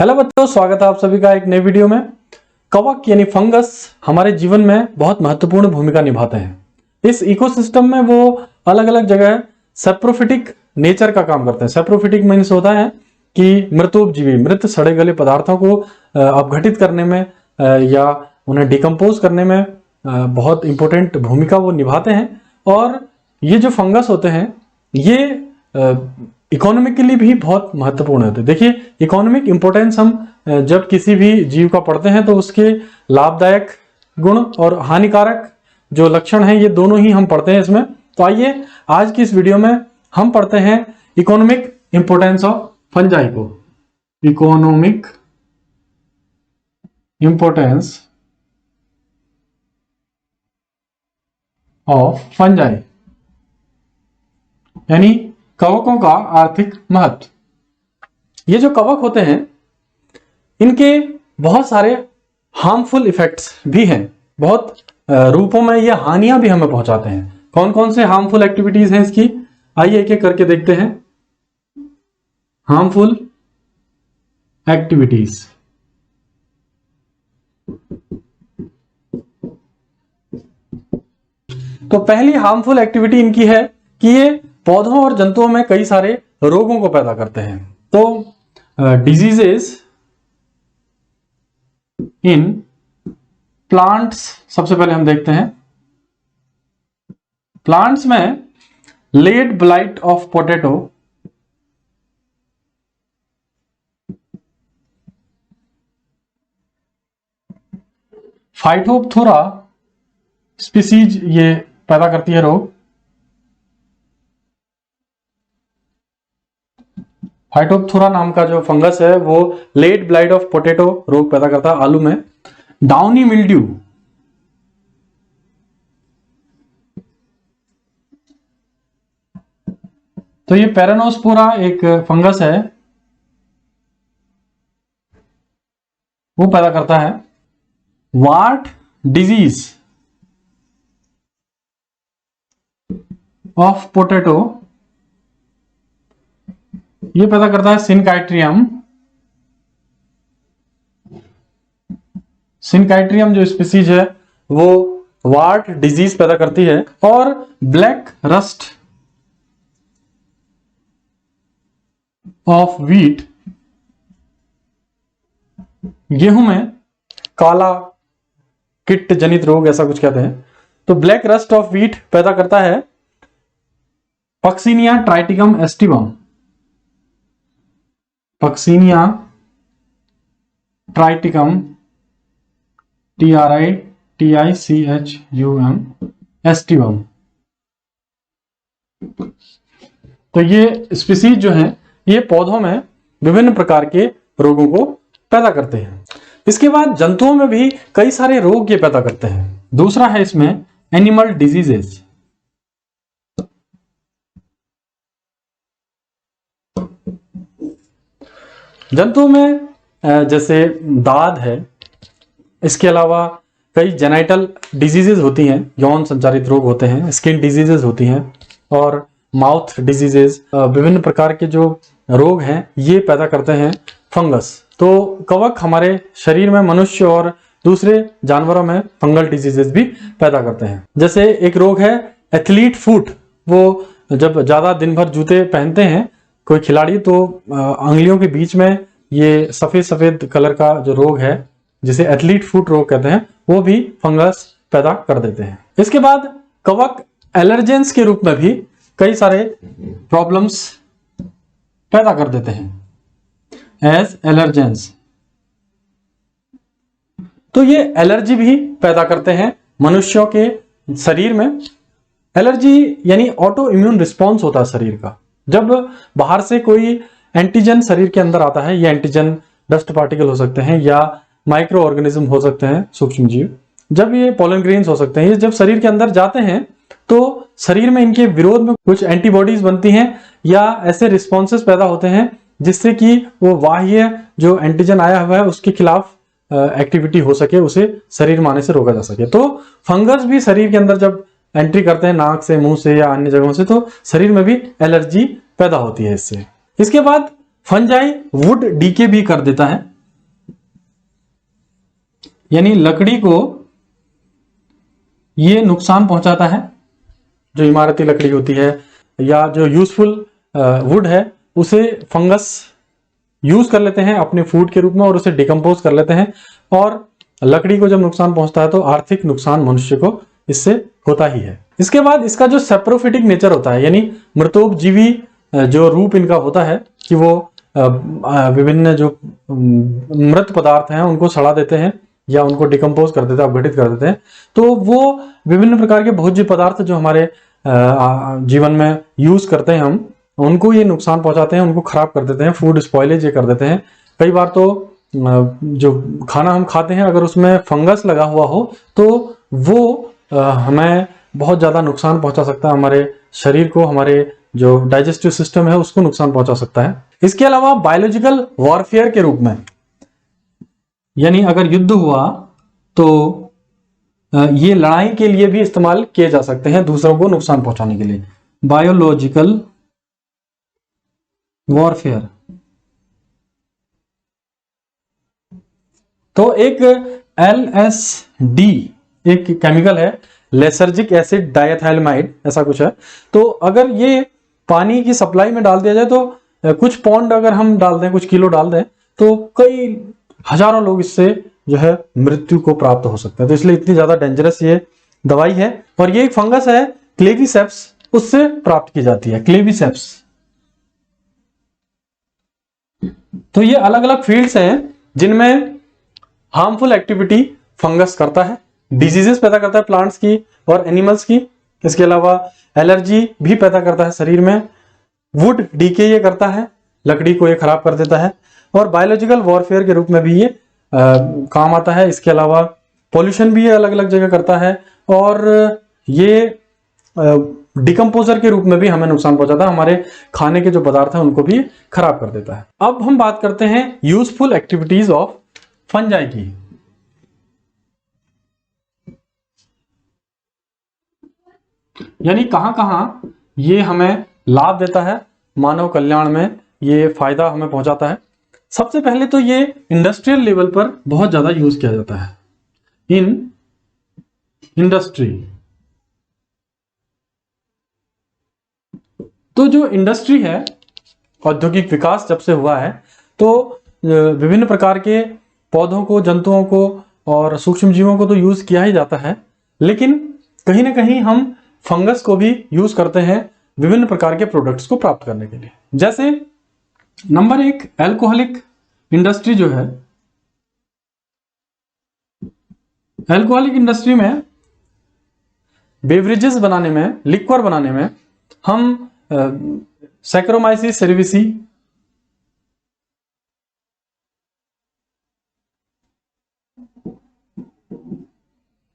Hello बच्चों, स्वागत है आप सभी का एक नए वीडियो में। कवक यानी फंगस हमारे जीवन में बहुत महत्वपूर्ण भूमिका निभाते हैं। इस इकोसिस्टम में वो अलग अलग जगह सेप्रोफिटिक नेचर का काम करते हैं। सेप्रोफिटिक मीन्स होता है कि मृतोपजीवी, मृत सड़े गले पदार्थों को अपघटित करने में या उन्हें डिकम्पोज करने में बहुत इंपॉर्टेंट भूमिका वो निभाते हैं। और ये जो फंगस होते हैं ये इकोनॉमिकली भी बहुत महत्वपूर्ण होते हैं। देखिए, इकोनॉमिक इंपॉर्टेंस हम जब किसी भी जीव का पढ़ते हैं तो उसके लाभदायक गुण और हानिकारक जो लक्षण हैं ये दोनों ही हम पढ़ते हैं इसमें। तो आइए आज की इस वीडियो में हम पढ़ते हैं इकोनॉमिक इंपॉर्टेंस ऑफ फंजाई को। इकोनॉमिक इंपॉर्टेंस ऑफ फंजाई यानी कवकों का आर्थिक महत्व। ये जो कवक होते हैं इनके बहुत सारे हार्मफुल इफेक्ट्स भी हैं। बहुत रूपों में ये हानियां भी हमें पहुंचाते हैं। कौन कौन से हार्मफुल एक्टिविटीज हैं इसकी, आइए एक एक करके देखते हैं। हार्मफुल एक्टिविटीज, तो पहली हार्मफुल एक्टिविटी इनकी है कि ये पौधों और जंतुओं में कई सारे रोगों को पैदा करते हैं। तो डिजीजेस इन प्लांट्स सबसे पहले हम देखते हैं। प्लांट्स में late blight of potato, phytophthora species ये पैदा करती है रोग। फाइटोप्थोरा नाम का जो फंगस है वो लेट ब्लाइट ऑफ पोटैटो रोग पैदा करता है आलू में। डाउनी मिल्ड्यू, तो ये पेरानोस्पोरा एक फंगस है, वो पैदा करता है। वार्ट डिजीज ऑफ पोटैटो, ये पैदा करता है सिनकाइट्रियम। सिनकाइट्रियम जो स्पीसीज है वो वार्ट डिजीज पैदा करती है। और ब्लैक रस्ट ऑफ व्हीट, गेहूं में काला किट जनित रोग ऐसा कुछ कहते हैं। तो ब्लैक रस्ट ऑफ व्हीट पैदा करता है Puccinia Triticum aestivum. Puccinia Triticum, TRITICHUM aestivum. तो ये स्पीसीज जो हैं ये पौधों में विभिन्न प्रकार के रोगों को पैदा करते हैं। इसके बाद जंतुओं में भी कई सारे रोग ये पैदा करते हैं। दूसरा है इसमें एनिमल डिजीजेस। जंतुओं में जैसे दाद है, इसके अलावा कई जेनाइटल डिजीजेज होती हैं, यौन संचारित रोग होते हैं, स्किन डिजीजेज होती हैं और माउथ डिजीजेज, विभिन्न प्रकार के जो रोग हैं ये पैदा करते हैं फंगस। तो कवक हमारे शरीर में मनुष्य और दूसरे जानवरों में फंगल डिजीजेज भी पैदा करते हैं। जैसे एक रोग है एथलीट फुट, वो जब ज्यादा दिन भर जूते पहनते हैं कोई खिलाड़ी तो अंगुलियों के बीच में ये सफेद सफेद कलर का जो रोग है जिसे एथलीट फुट रोग कहते हैं वो भी फंगस पैदा कर देते हैं। इसके बाद कवक एलर्जेंस के रूप में भी कई सारे प्रॉब्लम्स पैदा कर देते हैं एज एलर्जेंस। तो ये एलर्जी भी पैदा करते हैं मनुष्यों के शरीर में। एलर्जी यानी ऑटो इम्यून रिस्पॉन्स होता है शरीर का। जब बाहर से कोई एंटीजन शरीर के अंदर आता है, ये एंटीजन डस्ट पार्टिकल हो सकते हैं या माइक्रो ऑर्गेनिज्म हो सकते हैं, सूक्ष्म जीव, जब ये पोलन ग्रेन्स हो सकते हैं, ये जब शरीर के अंदर जाते हैं तो शरीर में इनके विरोध में कुछ एंटीबॉडीज बनती हैं या ऐसे रिस्पॉन्सेस पैदा होते हैं जिससे कि वो बाह्य जो एंटीजन आया हुआ है उसके खिलाफ एक्टिविटी हो सके, उसे शरीर में आने से रोका जा सके। तो फंगस भी शरीर के अंदर जब एंट्री करते हैं नाक से, मुंह से या अन्य जगहों से, तो शरीर में भी एलर्जी पैदा होती है इससे। इसके बाद फंजाई वुड डीके भी कर देता है। यानी लकड़ी को ये नुकसान पहुंचाता है। जो इमारती लकड़ी होती है या जो यूजफुल वुड है उसे फंगस यूज कर लेते हैं अपने फूड के रूप में और उसे डिकम्पोज कर लेते हैं, और लकड़ी को जब नुकसान पहुंचता है तो आर्थिक नुकसान मनुष्य को इससे होता ही है। इसके बाद इसका जो सेप्रोफिटिक नेचर होता है, यानी मृतोपजीवी जो रूप इनका होता है कि वो विभिन्न जो मृत पदार्थ हैं उनको सड़ा देते हैं या उनको डिकम्पोज कर देते हैं, अपघटित कर देते हैं, तो वो विभिन्न प्रकार के भोज्य पदार्थ जो हमारे जीवन में यूज करते हैं हम, उनको ये नुकसान पहुंचाते हैं, उनको खराब कर देते हैं, फूड स्पॉइलेज ये कर देते हैं। कई बार तो जो खाना हम खाते हैं अगर उसमें फंगस लगा हुआ हो तो वो हमें बहुत ज़्यादा नुकसान पहुंचा सकता है, हमारे शरीर को, हमारे जो डाइजेस्टिव सिस्टम है उसको नुकसान पहुंचा सकता है। इसके अलावा बायोलॉजिकल वॉरफेयर के रूप में, यानी अगर युद्ध हुआ तो ये लड़ाई के लिए भी इस्तेमाल किए जा सकते हैं, दूसरों को नुकसान पहुंचाने के लिए। बायोलॉजिकल वॉरफेयर तो एक LSD एक केमिकल है, लेसर्जिक एसिड डायथाइलमाइड ऐसा कुछ है। तो अगर ये पानी की सप्लाई में डाल दिया जाए तो कुछ पौंड अगर हम डाल दें, कुछ किलो डाल दें, तो कई हजारों लोग इससे जो है मृत्यु को प्राप्त हो सकते हैं। तो इसलिए इतनी ज्यादा डेंजरस ये दवाई है। और ये एक फंगस है क्लेविसेप्स, उससे प्राप्त की जाती है, क्लेविसेप्स। तो ये अलग अलग फील्ड्स हैं जिनमें हार्मफुल एक्टिविटी फंगस करता है, डिजीजेस पैदा करता है प्लांट्स की और एनिमल्स की। इसके अलावा एलर्जी भी पैदा करता है शरीर में, वुड डीके ये करता है, लकड़ी को ये खराब कर देता है, और बायोलॉजिकल वॉरफेयर के रूप में भी ये काम आता है। इसके अलावा पॉल्यूशन भी ये अलग अलग जगह करता है, और ये डिकम्पोजर के रूप में भी हमें नुकसान पहुंचाता है, हमारे खाने के जो पदार्थ हैं उनको भी खराब कर देता है। अब हम बात करते हैं यूजफुल एक्टिविटीज ऑफ फंजाई की। यानी कहां कहां ये हमें लाभ देता है, मानव कल्याण में ये फायदा हमें पहुंचाता है। सबसे पहले तो ये इंडस्ट्रियल लेवल पर बहुत ज्यादा यूज किया जाता है, इन इंडस्ट्री। तो जो इंडस्ट्री है, औद्योगिक विकास जब से हुआ है तो विभिन्न प्रकार के पौधों को, जंतुओं को और सूक्ष्म जीवों को तो यूज किया ही जाता है, लेकिन कहीं ना कहीं हम फंगस को भी यूज करते हैं विभिन्न प्रकार के प्रोडक्ट्स को प्राप्त करने के लिए। जैसे नंबर 1 अल्कोहलिक इंडस्ट्री जो है, अल्कोहलिक इंडस्ट्री में बेवरेजेस बनाने में, लिक्वर बनाने में हम सैक्रोमाइसिस सेरेविसी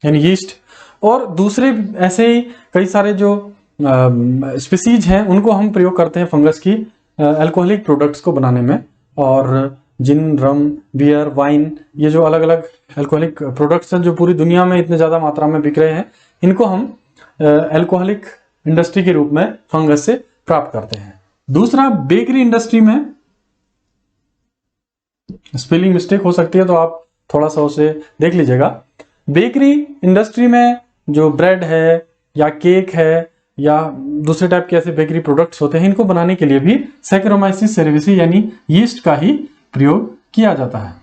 यानी यीस्ट और दूसरे ऐसे ही कई सारे जो स्पीसीज हैं उनको हम प्रयोग करते हैं फंगस की अल्कोहलिक प्रोडक्ट्स को बनाने में। और जिन, रम, बियर, वाइन, ये जो अलग अलग अल्कोहलिक प्रोडक्ट्स हैं जो पूरी दुनिया में इतने ज़्यादा मात्रा में बिक रहे हैं, इनको हम अल्कोहलिक इंडस्ट्री के रूप में फंगस से प्राप्त करते हैं। दूसरा, बेकरी इंडस्ट्री में, स्पेलिंग मिस्टेक हो सकती है तो आप थोड़ा सा उसे देख लीजिएगा। बेकरी इंडस्ट्री में जो ब्रेड है या केक है या दूसरे टाइप के ऐसे बेकरी प्रोडक्ट्स होते हैं, इनको बनाने के लिए भी सैक्रोमाइसिस सेरेविसी यानी यीस्ट का ही प्रयोग किया जाता है।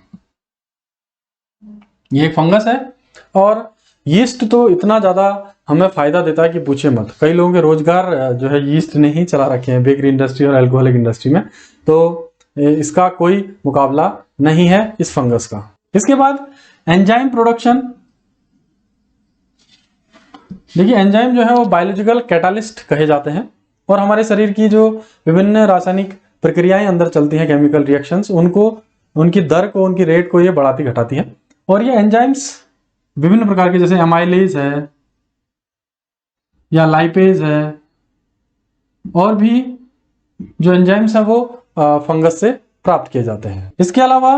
ये एक फंगस है और यीस्ट तो इतना ज्यादा हमें फायदा देता है कि पूछिए मत। कई लोगों के रोजगार जो है यीस्ट ने ही चला रखे हैं बेकरी इंडस्ट्री और अल्कोहलिक इंडस्ट्री में, तो इसका कोई मुकाबला नहीं है इस फंगस का। इसके बाद एंजाइम प्रोडक्शन। देखिए, एंजाइम जो है वो बायोलॉजिकल कैटालिस्ट कहे जाते हैं और हमारे शरीर की जो विभिन्न रासायनिक प्रक्रियाएं अंदर चलती हैं, केमिकल रिएक्शंस, उनको, उनकी दर को, उनकी रेट को ये बढ़ाती घटाती है। और ये एंजाइम्स विभिन्न प्रकार के, जैसे एमाइलेज है या लाइपेज है, और भी जो एंजाइम्स है वो फंगस से प्राप्त किए जाते हैं। इसके अलावा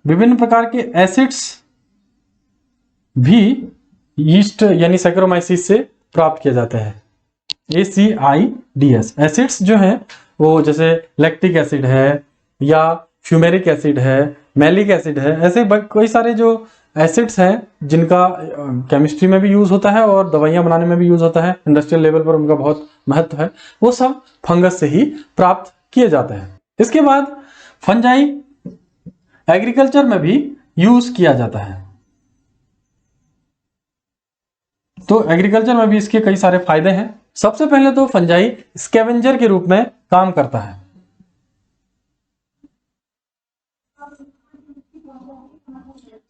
विभिन्न प्रकार के एसिड्स भी यीस्ट यानी सैक्रोमाइसिस से प्राप्त किए जाते हैं। ACIDS एसिड्स जो हैं वो जैसे लैक्टिक एसिड है या फ्यूमेरिक एसिड है, मैलिक एसिड है, ऐसे कई सारे जो एसिड्स हैं जिनका केमिस्ट्री में भी यूज होता है और दवाइयां बनाने में भी यूज होता है, इंडस्ट्रियल लेवल पर उनका बहुत महत्व है, वो सब फंगस से ही प्राप्त किए जाते हैं। इसके बाद फंजाई एग्रीकल्चर में भी यूज किया जाता है। तो एग्रीकल्चर में भी इसके कई सारे फायदे हैं। सबसे पहले तो फंजाई स्कैवेंजर के रूप में काम करता है।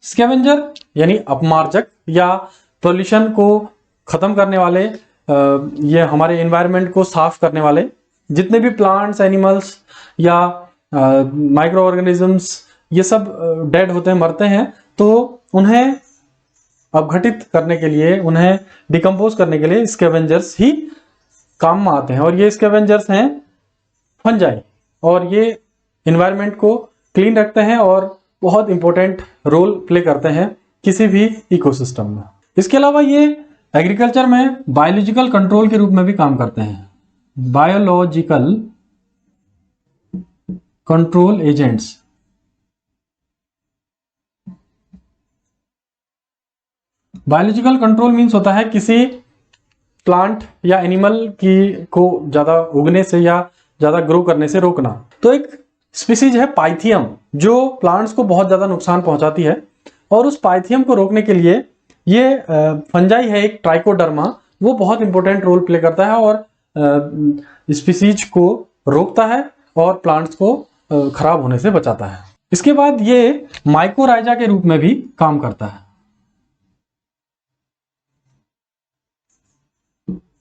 स्कैवेंजर यानी अपमार्जक या पोल्यूशन को खत्म करने वाले, ये हमारे एनवायरनमेंट को साफ करने वाले जितने भी प्लांट्स, एनिमल्स या माइक्रो ऑर्गेनिजम्स ये सब डेड होते हैं, मरते हैं, तो उन्हें अपघटित करने के लिए, उन्हें डिकम्पोज करने के लिए स्कैवेंजर्स ही काम में आते हैं। और ये स्कैवेंजर्स हैं फंजाई, और ये एनवायरनमेंट को क्लीन रखते हैं और बहुत इंपॉर्टेंट रोल प्ले करते हैं किसी भी इकोसिस्टम में। इसके अलावा ये एग्रीकल्चर में बायोलॉजिकल कंट्रोल के रूप में भी काम करते हैं। Biological control agents. Biological control means होता है किसी प्लांट या एनिमल की को ज्यादा उगने से या ज्यादा ग्रो करने से रोकना। तो एक स्पीसीज है पाइथियम जो प्लांट्स को बहुत ज्यादा नुकसान पहुंचाती है, और उस पाइथियम को रोकने के लिए ये फंजाई है एक ट्राइकोडर्मा, वो बहुत इंपॉर्टेंट रोल प्ले करता है और स्पीसीज को रोकता है और प्लांट्स को खराब होने से बचाता है। इसके बाद ये माइकोराइजा के रूप में भी काम करता है।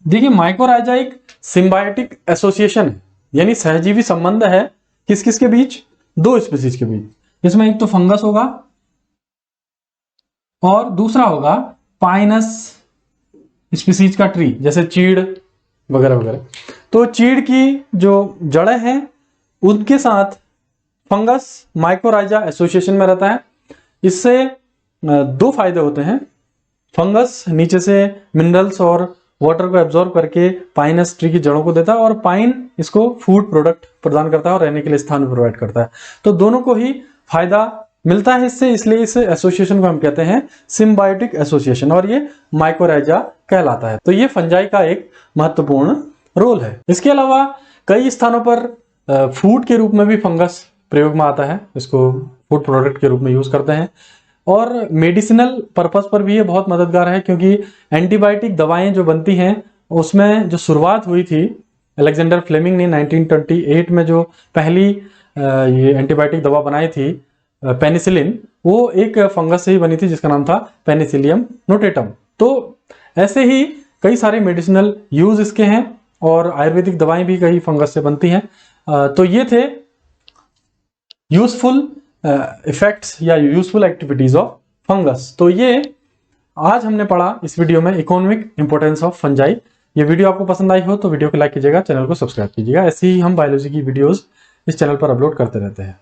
देखिए माइकोराइजा एक सिम्बायोटिक एसोसिएशन है, यानी सहजीवी संबंध है किस किस के बीच, दो स्पीसीज के बीच। इसमें एक तो फंगस होगा और दूसरा होगा पाइनस स्पीसीज का ट्री, जैसे चीड़ वगैरह वगैरह। तो चीड़ की जो जड़ें हैं उनके साथ फंगस माइकोराइजा एसोसिएशन में रहता है। इससे दो फायदे होते हैं। फंगस नीचे से मिनरल्स और वाटर को एब्जॉर्ब करके पाइनस ट्री की जड़ों को देता है, और पाइन इसको फूड प्रोडक्ट प्रदान करता है और रहने के लिए स्थान प्रोवाइड करता है। तो दोनों को ही फायदा मिलता है इससे, इसलिए इस एसोसिएशन को हम कहते हैं सिम्बायोटिक एसोसिएशन, और ये माइकोराइजा कहलाता है। तो ये फंजाई का एक महत्वपूर्ण रोल है। इसके अलावा कई स्थानों पर फूड के रूप में भी फंगस प्रयोग में आता है, इसको फूड प्रोडक्ट के रूप में यूज करते हैं, और मेडिसिनल पर्पस पर भी ये बहुत मददगार है, क्योंकि एंटीबायोटिक दवाएं जो बनती हैं उसमें जो शुरुआत हुई थी, अलेक्जेंडर फ्लेमिंग ने 1928 में जो पहली ये एंटीबायोटिक दवा बनाई थी पेनिसिलिन, वो एक फंगस से ही बनी थी जिसका नाम था पेनिसिलियम नोटेटम। तो ऐसे ही कई सारे मेडिसिनल यूज इसके हैं, और आयुर्वेदिक दवाएं भी कई फंगस से बनती हैं। तो ये थे यूजफुल इफेक्ट्स या यूजफुल एक्टिविटीज ऑफ फंगस। तो ये आज हमने पढ़ा इस वीडियो में इकोनॉमिक इंपोर्टेंस ऑफ फंजाई। ये वीडियो आपको पसंद आई हो तो वीडियो को लाइक कीजिएगा, चैनल को सब्सक्राइब कीजिएगा। ऐसे ही हम बायोलॉजी की वीडियोस इस चैनल पर अपलोड करते रहते हैं।